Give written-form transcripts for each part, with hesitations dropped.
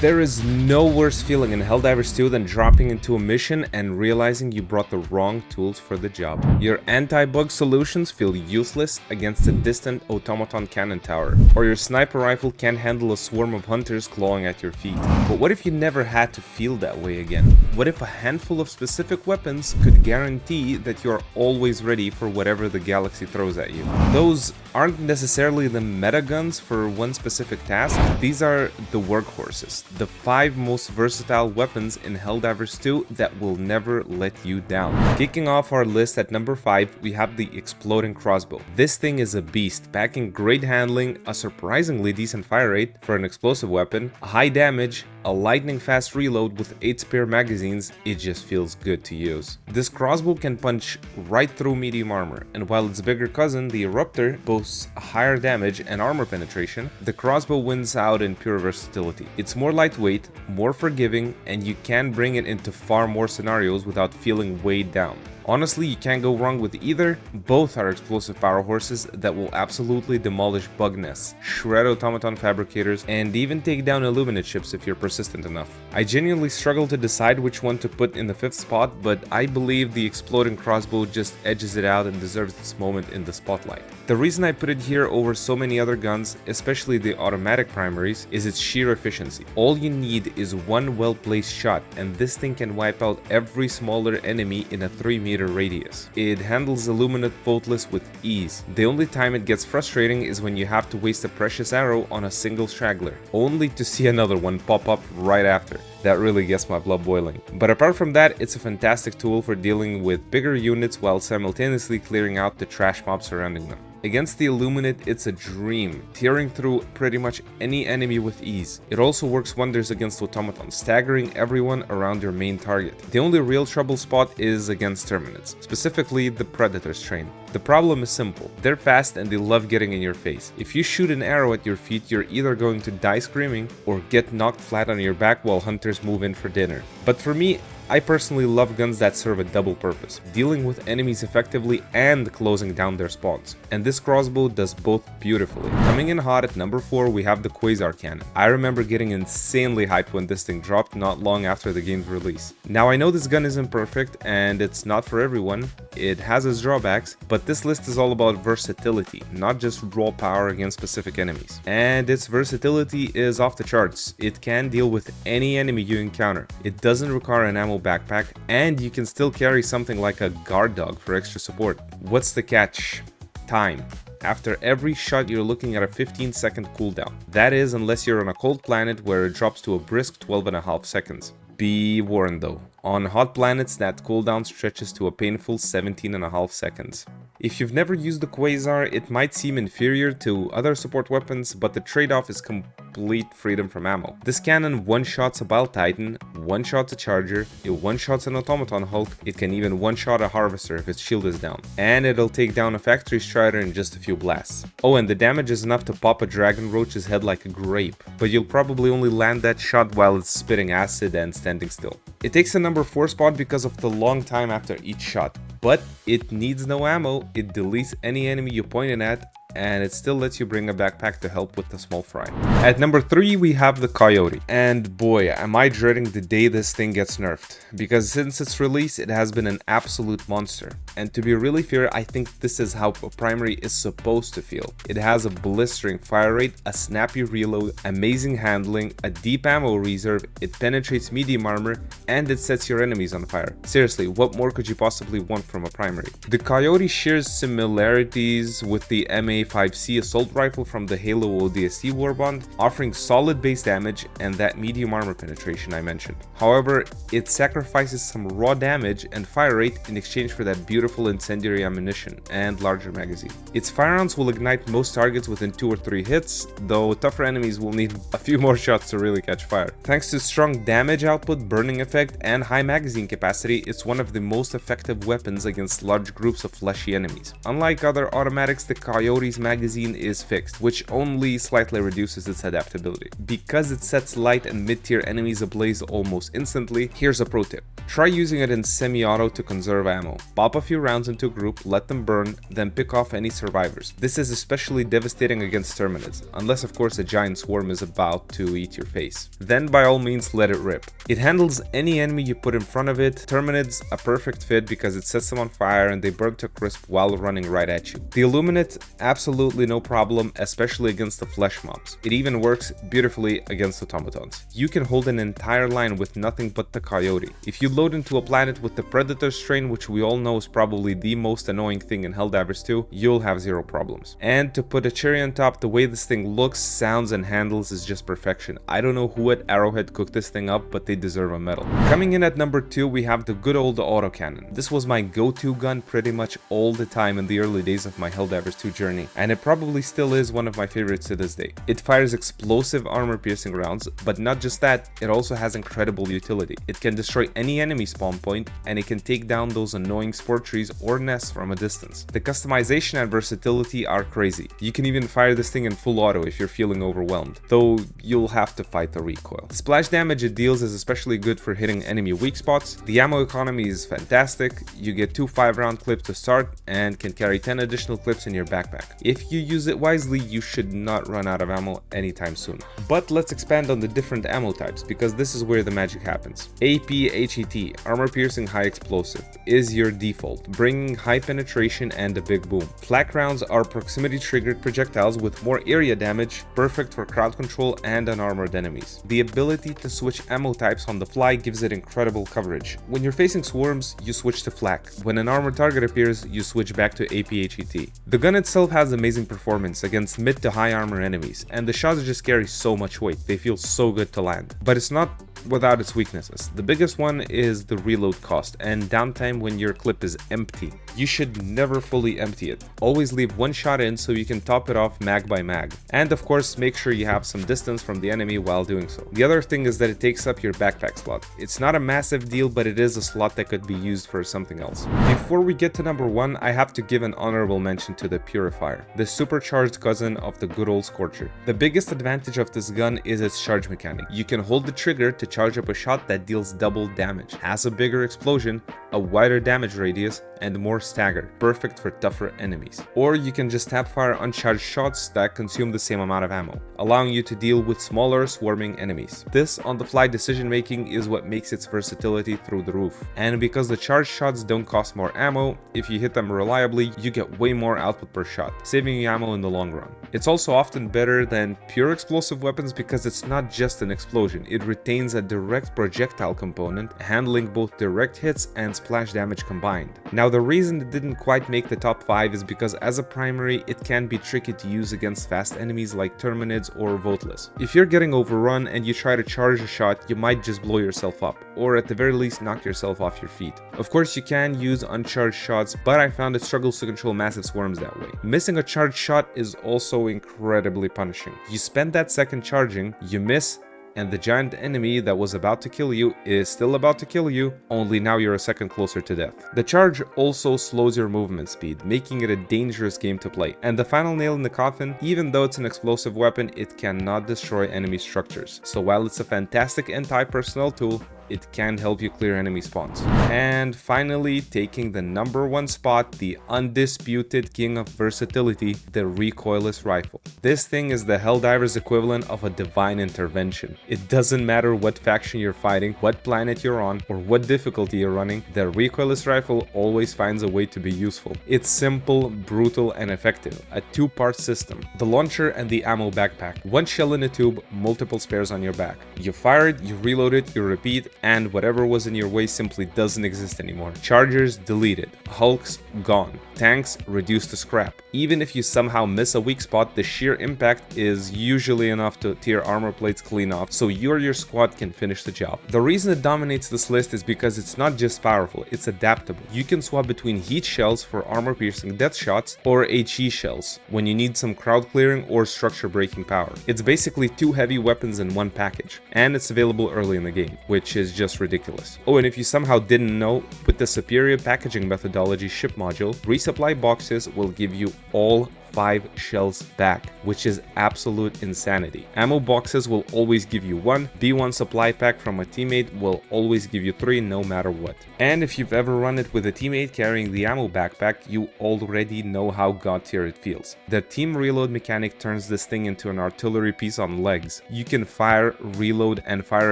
There is no worse feeling in Helldivers 2 than dropping into a mission and realizing you brought the wrong tools for the job. Your anti-bug solutions feel useless against a distant automaton cannon tower, or your sniper rifle can't handle a swarm of hunters clawing at your feet. But what if you never had to feel that way again? What if a handful of specific weapons could guarantee that you are always ready for whatever the galaxy throws at you? Those aren't necessarily the meta guns for one specific task, these are the workhorses. The 5 most versatile weapons in Helldivers 2 that will never let you down. Kicking off our list at number 5, we have the exploding crossbow. This thing is a beast, packing great handling, a surprisingly decent fire rate for an explosive weapon, high damage, a lightning fast reload with 8 spare magazines. It just feels good to use. This crossbow can punch right through medium armor, and while its bigger cousin, the Eruptor, boasts a higher damage and armor penetration, the crossbow wins out in pure versatility. It's more lightweight, more forgiving, and you can bring it into far more scenarios without feeling weighed down. Honestly, you can't go wrong with either. Both are explosive power horses that will absolutely demolish bug nests, shred automaton fabricators, and even take down Illuminate ships if you're persistent enough. I genuinely struggle to decide which one to put in the 5th spot, but I believe the exploding crossbow just edges it out and deserves its moment in the spotlight. The reason I put it here over so many other guns, especially the automatic primaries, is its sheer efficiency. All you need is one well-placed shot, and this thing can wipe out every smaller enemy in a 3-meter radius. It handles Illuminate faultless with ease. The only time it gets frustrating is when you have to waste a precious arrow on a single straggler, only to see another one pop up right after. That really gets my blood boiling. But apart from that, it's a fantastic tool for dealing with bigger units while simultaneously clearing out the trash mob surrounding them. Against the Illuminate, it's a dream, tearing through pretty much any enemy with ease. It also works wonders against automatons, staggering everyone around your main target. The only real trouble spot is against Terminids, specifically the Predator strain. The problem is simple. They're fast and they love getting in your face. If you shoot an arrow at your feet, you're either going to die screaming or get knocked flat on your back while hunters move in for dinner. But for me, I personally love guns that serve a double purpose, dealing with enemies effectively and closing down their spawns. And this crossbow does both beautifully. Coming in hot at number 4, we have the Quasar Cannon. I remember getting insanely hyped when this thing dropped not long after the game's release. Now I know this gun isn't perfect and it's not for everyone, it has its drawbacks, but this list is all about versatility, not just raw power against specific enemies. And its versatility is off the charts. It can deal with any enemy you encounter. It doesn't require an ammo backpack, and you can still carry something like a guard dog for extra support. What's the catch? Time. After every shot, you're looking at a 15-second cooldown. That is, unless you're on a cold planet where it drops to a brisk 12.5 seconds. Be warned though, on hot planets that cooldown stretches to a painful 17.5 seconds. If you've never used the Quasar, it might seem inferior to other support weapons, but the trade-off is complete freedom from ammo. This cannon one-shots a Bile Titan, one-shots a Charger, it one-shots an Automaton Hulk, it can even one-shot a Harvester if its shield is down, and it'll take down a Factory Strider in just a few blasts. Oh, and the damage is enough to pop a Dragon Roach's head like a grape, but you'll probably only land that shot while it's spitting acid and standing still. It takes a number 4 spot because of the long time after each shot, but it needs no ammo, it deletes any enemy you point it at, and it still lets you bring a backpack to help with the small fry. At number 3, we have the Coyote. And boy, am I dreading the day this thing gets nerfed, because since its release, it has been an absolute monster. And to be really fair, I think this is how a primary is supposed to feel. It has a blistering fire rate, a snappy reload, amazing handling, a deep ammo reserve, it penetrates medium armor, and it sets your enemies on fire. Seriously, what more could you possibly want from a primary? The Coyote shares similarities with the MA5C assault rifle from the Halo ODST warbond, offering solid base damage and that medium armor penetration I mentioned. However, it sacrifices some raw damage and fire rate in exchange for that beautiful incendiary ammunition and larger magazine. Its firearms will ignite most targets within 2 or 3 hits, though tougher enemies will need a few more shots to really catch fire. Thanks to strong damage output, burning effect, and high magazine capacity, it's one of the most effective weapons against large groups of fleshy enemies. Unlike other automatics, the Coyote's magazine is fixed, which only slightly reduces its adaptability. Because it sets light and mid-tier enemies ablaze almost instantly, here's a pro tip. Try using it in semi-auto to conserve ammo. Pop a few rounds into a group, let them burn, then pick off any survivors. This is especially devastating against Terminids, unless of course a giant swarm is about to eat your face. Then by all means let it rip. It handles any enemy you put in front of it. Terminids a perfect fit because it sets them on fire and they burn to crisp while running right at you. The Illuminate, absolutely no problem, especially against the flesh mobs. It even works beautifully against automatons. You can hold an entire line with nothing but the coyote. If you load into a planet with the predator strain, which we all know is probably the most annoying thing in Helldivers 2, you'll have zero problems. And to put a cherry on top, the way this thing looks, sounds, and handles is just perfection. I don't know who at Arrowhead cooked this thing up, but they deserve a medal. Coming in at number 2, we have the good old autocannon. This was my go-to gun pretty much all the time in the early days of my Helldivers 2 journey, and it probably still is one of my favorites to this day. It fires explosive armor-piercing rounds, but not just that, it also has incredible utility. It can destroy any enemy spawn point, and it can take down those annoying spore trees or nests from a distance. The customization and versatility are crazy. You can even fire this thing in full auto if you're feeling overwhelmed, though you'll have to fight the recoil. The splash damage it deals is especially good for hitting enemy weak spots. The ammo economy is fantastic. You get 2 5-round clips to start and can carry 10 additional clips in your backpack. If you use it wisely, you should not run out of ammo anytime soon. But let's expand on the different ammo types, because this is where the magic happens. AP HET, armor piercing high explosive, is your default, bringing high penetration and a big boom. Flak rounds are proximity triggered projectiles with more area damage, perfect for crowd control and unarmored enemies. The ability to switch ammo types on the fly gives it incredible coverage. When you're facing swarms, you switch to flak. When an armored target appears, you switch back to AP HET. The gun itself has amazing performance against mid to high armor enemies, and the shots just carry so much weight, they feel so good to land. But it's not without its weaknesses. The biggest one is the reload cost and downtime when your clip is empty. You should never fully empty it. Always leave one shot in so you can top it off mag by mag. And of course, make sure you have some distance from the enemy while doing so. The other thing is that it takes up your backpack slot. It's not a massive deal, but it is a slot that could be used for something else. Before we get to number 1, I have to give an honorable mention to the Purifier, the supercharged cousin of the good old Scorcher. The biggest advantage of this gun is its charge mechanic. You can hold the trigger to charge up a shot that deals double damage, has a bigger explosion, a wider damage radius, and more stagger, perfect for tougher enemies. Or you can just tap fire uncharged shots that consume the same amount of ammo, allowing you to deal with smaller swarming enemies. This on-the-fly decision making is what makes its versatility through the roof. And because the charged shots don't cost more ammo, if you hit them reliably, you get way more output per shot, saving you ammo in the long run. It's also often better than pure explosive weapons because it's not just an explosion, it retains a direct projectile component, handling both direct hits and splash damage combined. Now the reason it didn't quite make the top 5 is because as a primary, it can be tricky to use against fast enemies like Terminids or Voteless. If you're getting overrun and you try to charge a shot, you might just blow yourself up, or at the very least knock yourself off your feet. Of course you can use uncharged shots, but I found it struggles to control massive swarms that way. Missing a charged shot is also incredibly punishing. You spend that second charging, you miss, and the giant enemy that was about to kill you is still about to kill you, only now you're a second closer to death. The charge also slows your movement speed, making it a dangerous game to play. And the final nail in the coffin, even though it's an explosive weapon, it cannot destroy enemy structures. So while it's a fantastic anti-personnel tool, it can help you clear enemy spawns. And finally, taking the number 1 spot, the undisputed king of versatility, the recoilless rifle. This thing is the Helldivers equivalent of a divine intervention. It doesn't matter what faction you're fighting, what planet you're on, or what difficulty you're running, the recoilless rifle always finds a way to be useful. It's simple, brutal, and effective. A 2-part system. The launcher and the ammo backpack. 1 shell in a tube, multiple spares on your back. You fire it, you reload it, you repeat, and whatever was in your way simply doesn't exist anymore. Chargers deleted, hulks gone, tanks reduced to scrap. Even if you somehow miss a weak spot, the sheer impact is usually enough to tear armor plates clean off, so you or your squad can finish the job. The reason it dominates this list is because it's not just powerful, it's adaptable. You can swap between heat shells for armor piercing death shots or HE shells when you need some crowd clearing or structure breaking power. It's basically 2 heavy weapons in one package, and it's available early in the game, which is just ridiculous. Oh, and if you somehow didn't know, with the superior packaging methodology ship module, resupply boxes will give you all 5 shells back, which is absolute insanity. Ammo boxes will always give you 1, B1 supply pack from a teammate will always give you 3 no matter what. And if you've ever run it with a teammate carrying the ammo backpack, you already know how god tier it feels. The team reload mechanic turns this thing into an artillery piece on legs. You can fire, reload, and fire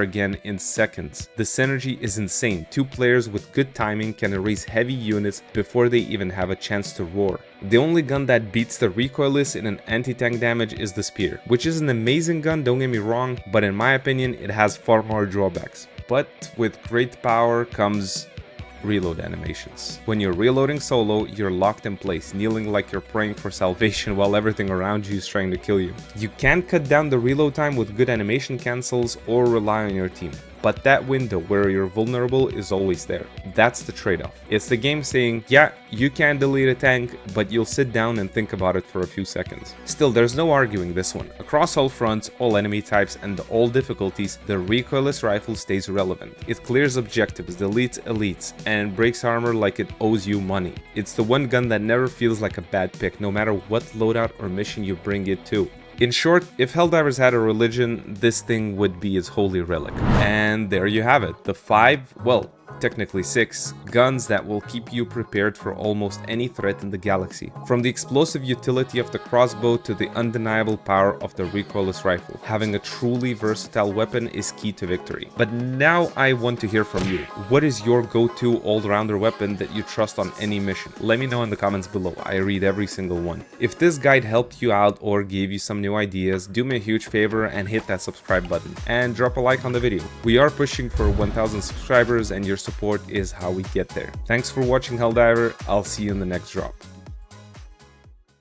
again in seconds. The synergy is insane. 2 players with good timing can erase heavy units before they even have a chance to roar. The only gun that beats the recoilless in an anti-tank damage is the spear, which is an amazing gun, don't get me wrong, but in my opinion it has far more drawbacks. But with great power comes reload animations. When you're reloading solo, you're locked in place, kneeling like you're praying for salvation while everything around you is trying to kill you. You can cut down the reload time with good animation cancels or rely on your team. But that window where you're vulnerable is always there. That's the trade-off. It's the game saying, yeah, you can delete a tank, but you'll sit down and think about it for a few seconds. Still, there's no arguing this one. Across all fronts, all enemy types, and all difficulties, the recoilless rifle stays relevant. It clears objectives, deletes elites, and breaks armor like it owes you money. It's the one gun that never feels like a bad pick, no matter what loadout or mission you bring it to. In short, if Helldivers had a religion, this thing would be its holy relic. And there you have it, the 5, well, technically 6, guns that will keep you prepared for almost any threat in the galaxy. From the explosive utility of the crossbow to the undeniable power of the recoilless rifle. Having a truly versatile weapon is key to victory. But now I want to hear from you. What is your go-to all-rounder weapon that you trust on any mission? Let me know in the comments below, I read every single one. If this guide helped you out or gave you some new ideas, do me a huge favor and hit that subscribe button. And drop a like on the video. We are pushing for 1,000 subscribers and your support is how we get there. Thanks for watching Helldiver, I'll see you in the next drop.